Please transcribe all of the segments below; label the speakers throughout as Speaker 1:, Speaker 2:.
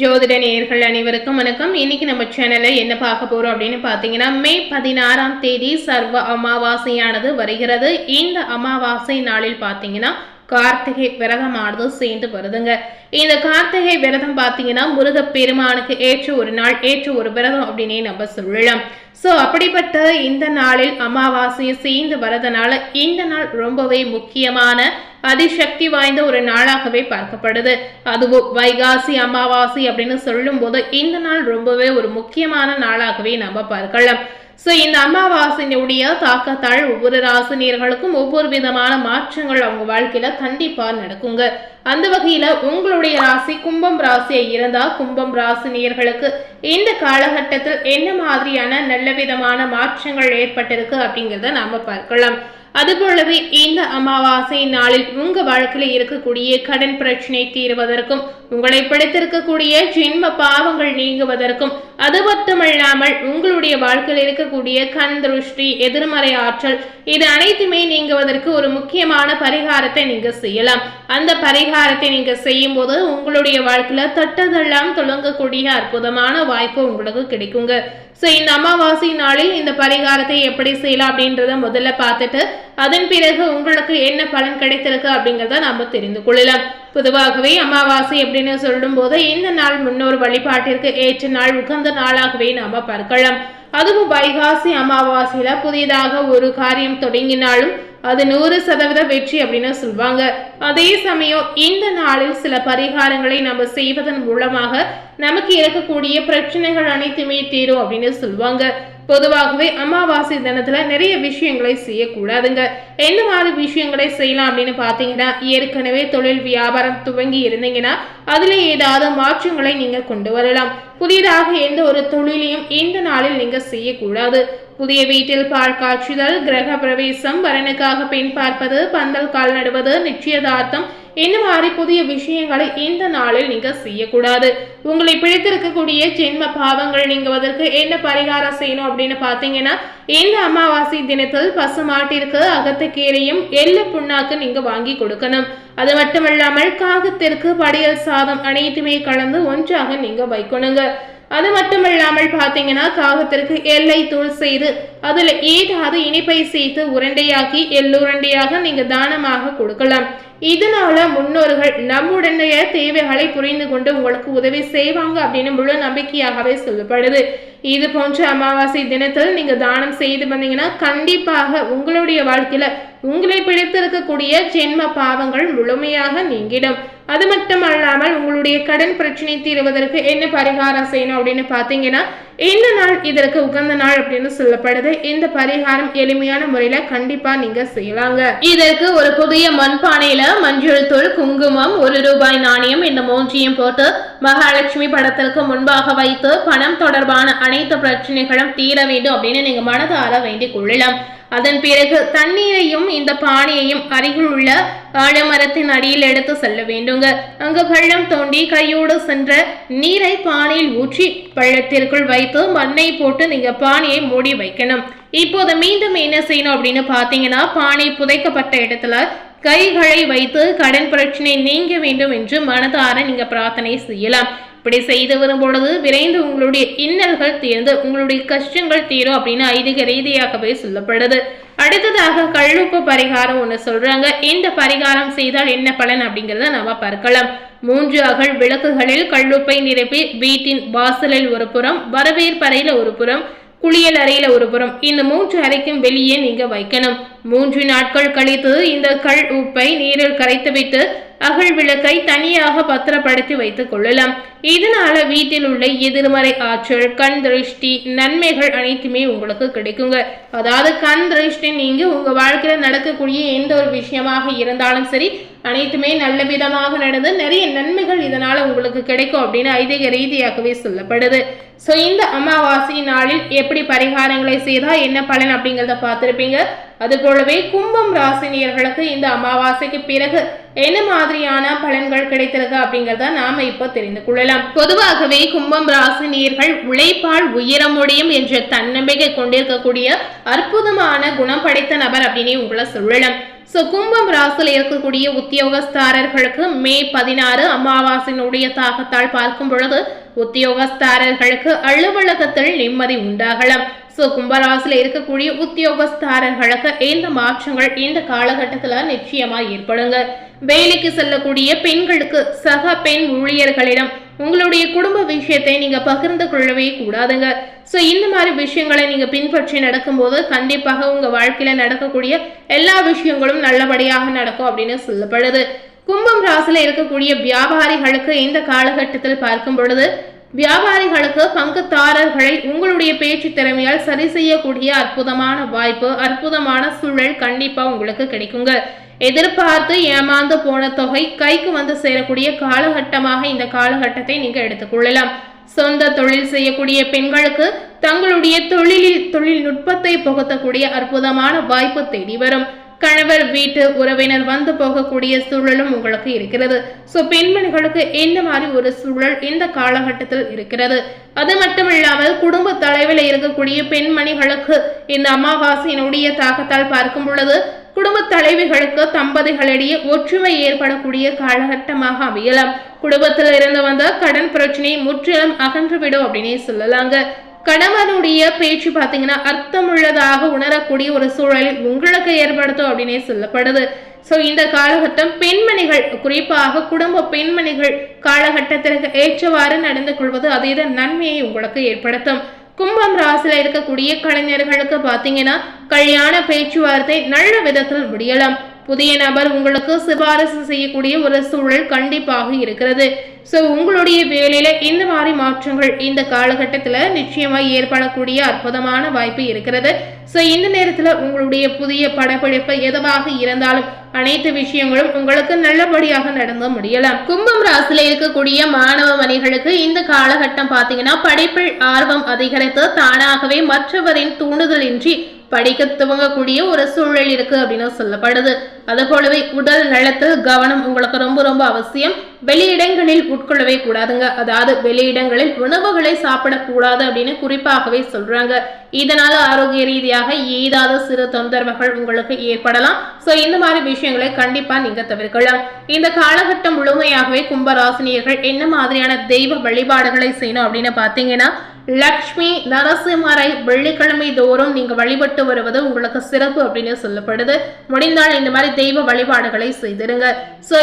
Speaker 1: ஜோதிட நேயர்கள் அனைவருக்கும் வணக்கம். இன்னைக்கு நம்ம சேனல்ல என்ன பார்க்க போறோம் அப்படின்னு பாத்தீங்கன்னா, மே 16ஆம் தேதி சர்வ அமாவாசையானது வருகிறது. இந்த அமாவாசை நாளில் பாத்தீங்கன்னா கார்த்திகை விரதமானது சேர்ந்து வருதுங்க. இந்த கார்த்திகை விரதம் பாத்தீங்கன்னா முருக பெருமானுக்கு ஏற்ற ஒரு நாள், ஏற்ற ஒரு விரதம் அப்படின்னே நம்ம சொல்லலாம். அப்படிப்பட்ட இந்த நாளில் அமாவாசையை சேர்ந்து வரதுனால இந்த நாள் ரொம்பவே முக்கியமான அதிசக்தி வாய்ந்த ஒரு நாளாகவே பார்க்கப்படுது. அதுவும் வைகாசி அமாவாசை அப்படின்னு சொல்லும் போது இந்த நாள் ரொம்பவே ஒரு முக்கியமான நாளாகவே நம்ம பார்க்கலாம். இந்த அமாவாசையினுடைய தாக்கத்தால் ஒவ்வொரு ராசினியர்களுக்கும் ஒவ்வொரு விதமான மாற்றங்கள் அவங்க வாழ்க்கையில கண்டிப்பா நடக்குங்க. அந்த வகையில உங்களுடைய ராசி கும்பம் ராசியை இருந்தா கும்பம் ராசினியர்களுக்கு இந்த காலகட்டத்தில் என்ன மாதிரியான நல்ல விதமான மாற்றங்கள் ஏற்பட்டிருக்கு அப்படிங்கிறத நாம பார்க்கலாம். அதுபோலவே இந்த அமாவாசை நாளில் உங்க வாழ்க்கையில் இருக்கக்கூடிய கடன் பிரச்சனை தீர்வதற்கும், உங்களை பிடித்திருக்கக்கூடிய ஜென்ம பாவங்கள் நீங்குவதற்கும், அது மட்டுமல்லாமல் உங்களுடைய வாழ்க்கையில் இருக்கக்கூடிய கண் திருஷ்டி, எதிர்மறை ஆற்றல், இது அனைத்துமே நீங்குவதற்கு ஒரு முக்கியமான பரிகாரத்தை நீங்க செய்யலாம். அந்த பரிகாரத்தை நீங்க செய்யும் போது உங்களுடைய வாழ்க்கையில தொட்டதெல்லாம் தொடங்கக்கூடிய அற்புதமான வாய்ப்பு உங்களுக்கு கிடைக்குங்க. இந்த அமாவாசை நாளில் இந்த பரிகாரத்தை எப்படி செய்யலாம் அப்படின்றத முதல்ல பார்த்துட்டு அதன் பிறகு உங்களுக்கு என்ன பலன் கிடைத்திருக்கு அப்படிங்கிறத நாம தெரிந்து கொள்ளலாம். பொதுவாகவே அமாவாசை அப்படின்னு சொல்லும் போது இந்த நாள் முன்னோர் வழிபாட்டிற்கு ஏற்ற நாள், உகந்த நாளாகவே நாம பார்க்கலாம். அதுவும் வைகாசி அமாவாசையில புதிதாக ஒரு காரியம் தொடங்கினாலும் அது 100% வெற்றி அப்படின்னு சொல்லுவாங்க. அதே சமயம் இந்த நாளில் சில பரிகாரங்களை நம்ம செய்வதன் மூலமாக நமக்கு இருக்கக்கூடிய பிரச்சனைகள் அனைத்துமே தீரும் அப்படின்னு சொல்லுவாங்க. பொதுவாகவே அமாவாசை தினத்துல நிறைய விஷயங்களை செய்யக்கூடாதுங்க. என்ன மாதிரி விஷயங்களை செய்யலாம் அப்படின்னு பாத்தீங்கன்னா, ஏற்கனவே தொழில் வியாபாரம் துவங்கி இருந்தீங்கன்னா அதுல ஏதாவது மாற்றங்களை நீங்க கொண்டு வரலாம். புதிதாக எந்த ஒரு தொழிலையும் இந்த நாளில் நீங்க செய்யக்கூடாது. புதிய வீட்டில் பால் காய்ச்சுதல், கிரக பிரவேசம், வரனுக்காக பெண் பார்ப்பது, பந்தல் கால் நடுவது, நிச்சயதார்த்தம், இந்த மாதிரி புதிய விஷயங்களை இந்த நாளில் நீங்க செய்யக்கூடாது. உங்களை பிடித்திருக்கக்கூடிய ஜென்ம பாவங்கள் நீங்குவதற்கு என்ன பரிகாரம் செய்யணும் அப்படின்னு பாத்தீங்கன்னா, இந்த அமாவாசை தினத்தில் பசுமாட்டிற்கு அகத்துக்கீரையும் எள்ளு புண்ணாக்கு நீங்க வாங்கி கொடுக்கணும். அது மட்டுமல்லாமல் காகத்திற்கு படியல் சாதம் அனைத்துமே கலந்து ஒன்றாக நீங்க வைக்கணுங்க. அது மட்டுமல்லாமல் பாத்தீங்கன்னா, காகத்திற்கு எல்லை தூள் செய்து அதுல ஏதாவது இனிப்பை சேர்த்து உருண்டையாக்கி எள்ளுருண்டையாக நீங்க தானமாக கொடுக்கலாம். இதனால முன்னோர்கள் நம்முடைய தேவைகளை புரிந்து கொண்டு உங்களுக்கு உதவி செய்வாங்க அப்படின்னு முழு நம்பிக்கையாகவே சொல்லப்படுது. இது போன்ற அமாவாசை தினத்தில் நீங்க தானம் செய்து வந்தீங்கன்னா கண்டிப்பாக உங்களுடைய வாழ்க்கையில உங்களை பிடித்திருக்கக்கூடிய ஜென்ம பாவங்கள் முழுமையாக நீங்கிடும். அது மட்டும் அல்லாமல் உங்களுடைய கடன் பிரச்சனை தீர்வதற்கு என்ன பரிகாரம் செய்யணும் அப்படின்னு பாத்தீங்கன்னா, இந்த நாள் இதற்கு உகந்த நாள் அப்படின்னு சொல்லப்படுது. இந்த பரிகாரம் எளிமையான முறையில கண்டிப்பா நீங்க செய்யலாங்க. இதற்கு ஒரு புதிய மண்பானையில மஞ்சள் தூள், குங்குமம், ₹1 நாணயம் இந்த மூன்றையும் போட்டு மகாலட்சுமி படத்திற்கு முன்பாக வைத்து பணம் தொடர்பான அனைத்து பிரச்சனைகளும் தீர வேண்டும் அப்படின்னு நீங்க மனதார வேண்டிக் கொள்ளலாம். அதன் பிறகு தண்ணீரையும் இந்த பானையையும் அருகில் உள்ள ஆலமரத்தின் அடியில் எடுத்து செல்ல வேண்டுங்க. அங்கு பள்ளம் தோண்டி கையோடு சென்ற நீரை பானையில் ஊற்றி பள்ளத்திற்குள் வைத்து மண்ணை போட்டு நீங்க பானையை மூடி வைக்கணும். இப்போது மீண்டும் என்ன செய்யணும் அப்படின்னு பாத்தீங்கன்னா, பானை புதைக்கப்பட்ட இடத்துல கைகளை வைத்து கடன் பிரச்சனை நீங்க வேண்டும் என்று மனதார நீங்க பிரார்த்தனை செய்யலாம். இப்படி செய்து வரும் பொழுது விரைந்து உங்களுடைய இன்னல்கள் தீர்ந்து உங்களுடைய கஷ்டங்கள் தீரும் அப்படின்னு ஐதீக ரீதியாகவே சொல்லப்படுது. அடுத்ததாக கல்லுப்பு பரிகாரம் ஒண்ணு சொல்றாங்க. இந்த பரிகாரம் செய்தால் என்ன பலன் அப்படிங்கிறத நாம பார்க்கலாம். 3 அகல் விளக்குகளில் கல்லுப்பை நிரப்பி வீட்டின் வாசலில் ஒரு புறம், வரவேற்பறையில ஒரு புறம், குளியல் அறையில ஒரு புறம், இந்த 3 அறைக்கும் வெளியே நீங்க வைக்கணும். 3 நாட்கள் கழித்து இந்த கல் உப்பை நீரில் கரைத்துவிட்டு அகல் விளக்கை தனியாக பத்திரப்படுத்தி வைத்துக் கொள்ளலாம். இதனால வீட்டில் உள்ள எதிர்மறை ஆற்றல், கண் திருஷ்டி, நன்மைகள் அனைத்துமே உங்களுக்கு கிடைக்குங்க. அதாவது கண் திருஷ்டி நீங்க உங்க வாழ்க்கையில நடக்கக்கூடிய எந்த ஒரு விஷயமாக இருந்தாலும் சரி அனைத்துமே நல்ல விதமாக நடந்து நிறைய நன்மைகள் இதனால உங்களுக்கு கிடைக்கும் அப்படின்னு ஐதீக ரீதியாகவே சொல்லப்படுது. இந்த அமாவாசை நாளில் எப்படி பரிகாரங்களை செய்தா என்ன பலன் அப்படிங்கிறத பார்த்திருப்பீங்க. அது போலவே கும்பம் ராசினியர்களுக்கு இந்த அமாவாசைக்கு பிறகு என்ன மாதிரியான பலன்கள் கிடைத்திருக்கு அப்படிங்கிறத நாம இப்ப தெரிந்து கொள்ளலாம். பொதுவாகவே கும்பம் ராசினியர்கள் உழைப்பால் உயர முடியும் என்ற தன்னம்பிக்கை கொண்டிருக்கக்கூடிய அற்புதமான குணம் படைத்த நபர் அப்படின்னு உங்களை சொல்லலாம். கும்பம் ராசியில் இருக்கக்கூடிய உத்தியோகஸ்தாரர்களுக்கு மே 16 அமாவாசையினுடைய தாக்கத்தால் பார்க்கும் பொழுது உத்தியோகஸ்தாரர்களுக்கு அலுவலகத்தில் நிம்மதி உண்டாகலாம். கும்பராசியில் இருக்கக்கூடிய உத்தியோகஸ்தாரர்களுக்கு இந்த மாற்றங்கள் இந்த காலகட்டத்துல நிச்சயமா ஏற்படுங்க. வேலைக்கு செல்லக்கூடிய பெண்களுக்கு சக பெண் ஊழியர்களிடம் உங்களுடைய குடும்ப விஷயத்தை நீங்க பகிர்ந்து கொள்ளவே கூடாதுங்க. இந்த மாதிரி விஷயங்களை நீங்க பின்பற்றி நடக்கும்போது கண்டிப்பாக உங்க வாழ்க்கையில நடக்கக்கூடிய எல்லா விஷயங்களும் நல்லபடியாக நடக்கும் அப்படின்னு சொல்லப்படுது. கும்பம் ராசியில இருக்கக்கூடிய வியாபாரிகளுக்கு இந்த காலகட்டத்தில் பார்க்கும் பொழுது வியாபாரிகளுக்கு பங்குதாரர்களை உங்களுடைய பேச்சு திறமையால் சரி செய்யக்கூடிய அற்புதமான வாய்ப்பு, அற்புதமான சூழல் கண்டிப்பா உங்களுக்கு கிடைக்குங்க. எதிர்பார்த்து ஏமாந்து போன தொகை கைக்கு வந்து சேரக்கூடிய காலகட்டமாக இந்த காலகட்டத்தை நீங்க எடுத்துக்கொள்ளலாம். சொந்த தொழில் செய்யக்கூடிய பெண்களுக்கு தங்களுடைய தொழில்நுட்பத்தை புகுத்தக்கூடிய அற்புதமான வாய்ப்பு தேடி வரும். கணவர் வீட்டு உறவினர் வந்து போகக்கூடிய சூழலும் உங்களுக்கு இருக்கிறது. பெண்மணிகளுக்கு இந்த மாதிரி ஒரு சூழல் இந்த காலகட்டத்தில் இருக்கிறது. அது மட்டும் இல்லாமல் குடும்ப தலைவில் இருக்கக்கூடிய பெண்மணிகளுக்கு இந்த அமாவாசையினுடைய தாக்கத்தால் பார்க்கும் பொழுது குடும்ப தலைவிகளுக்கு தம்பதிகளிடையே ஒற்றுமை ஏற்படக்கூடிய காலகட்டமாக அமையலாம். குடும்பத்தில் இருந்து வந்த கடன் பிரச்சனை முற்றிலும் அகன்றுவிடும் அப்படின்னே சொல்லலாங்க. கணவனுடைய பேச்சு பார்த்தீங்கன்னா அர்த்தமுள்ளதாக உணரக்கூடிய ஒரு சூழலில் உங்களுக்கு ஏற்படுத்தும் அப்படின்னே சொல்லப்படுது. இந்த காலகட்டம் பெண்மணிகள், குறிப்பாக குடும்ப பெண்மணிகள் காலகட்டத்திற்கு ஏற்றவாறு நடந்து கொள்வது அதீத நன்மையை உங்களுக்கு ஏற்படுத்தும். கும்பம் ராசியில இருக்கக்கூடிய கலைஞர்களுக்கு பார்த்தீங்கன்னா கல்யாண பேச்சுவார்த்தை நல்ல விதத்தில் முடியலாம். புதிய நபர் உங்களுக்கு சிபாரிசு செய்யக்கூடிய ஒரு சூழல் கண்டிப்பாக இருக்கிறது. உங்களுடைய வேலையில இந்த மாதிரி மாற்றங்கள் இந்த காலகட்டத்துல நிச்சயமா ஏற்படக்கூடிய அற்புதமான வாய்ப்பு இருக்கிறது. இந்த நேரத்துல உங்களுடைய புதிய படப்பிடிப்பு எதுவாக இருந்தாலும் அனைத்து விஷயங்களும் உங்களுக்கு நல்லபடியாக நடந்து முடியலாம். கும்பம் ராசியில இருக்கக்கூடிய மாணவ மணிகளுக்கு இந்த காலகட்டம் பாத்தீங்கன்னா படிப்பில் ஆர்வம் அதிகரித்து தானாகவே மற்றவரின் தூண்டுதலின்றி படிக்க துவங்கக்கூடிய ஒரு சூழல் இருக்கு அப்படின்னு சொல்லப்படுது. அது போலவே உடல் நலத்தில் கவனம் உங்களுக்கு ரொம்ப ரொம்ப அவசியம். வெளியிடங்களில் உட்கொள்ளவே கூடாதுங்க. அதாவது வெளியிடங்களில் உணவுகளை சாப்பிடக்கூடாது அப்படின்னு குறிப்பாகவே சொல்றாங்க. இதனால ஆரோக்கிய ரீதியாக ஏதாவது சிறு தொந்தரவுகள் உங்களுக்கு ஏற்படலாம். இந்த மாதிரி விஷயங்களை கண்டிப்பா நீங்க தவிர்க்கலாம். இந்த காலகட்டம் முழுமையாகவே கும்பராசினியர்கள் என்ன மாதிரியான தெய்வ வழிபாடுகளை செய்யணும் அப்படின்னு பாத்தீங்கன்னா லக்ஷ்மி நரசிம்மரை வெள்ளிக்கிழமை தோறும் நீங்க வழிபட்டு வருவது உங்களுக்கு சிறப்பு அப்படின்னு சொல்லப்படுது. முடிந்தால் இந்த மாதிரி தெய்வ வழிபாடுகளை செய்திருங்க.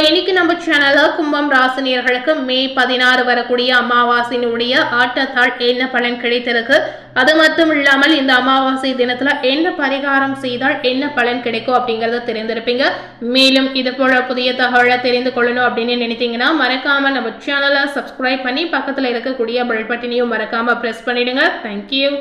Speaker 1: இன்னைக்கு நம்ம சேனல்ல கும்பம் ராசினியர்களுக்கு மே 16 வரக்கூடிய அமாவாசையினுடைய ஆட்டத்தால் என்ன பலன் கிடைத்திருக்கு, அது மட்டும் இல்லாமல் இந்த அமாவாசை தினத்துல என்ன பரிகாரம் செய்தால் என்ன பலன் கிடைக்கும் அப்படிங்கறத தெரிந்திருப்பீங்க. மேலும் இது போல புதிய தகவலை தெரிந்து கொள்ளணும் அப்படின்னு நினைத்தீங்கன்னா மறக்காம நம்ம சேனலை சப்ஸ்கிரைப் பண்ணி பக்கத்துல இருக்கக்கூடிய பெல் பட்டனையும் மறக்காம பிரஸ் பண்ணிடுங்க. தேங்க்யூ.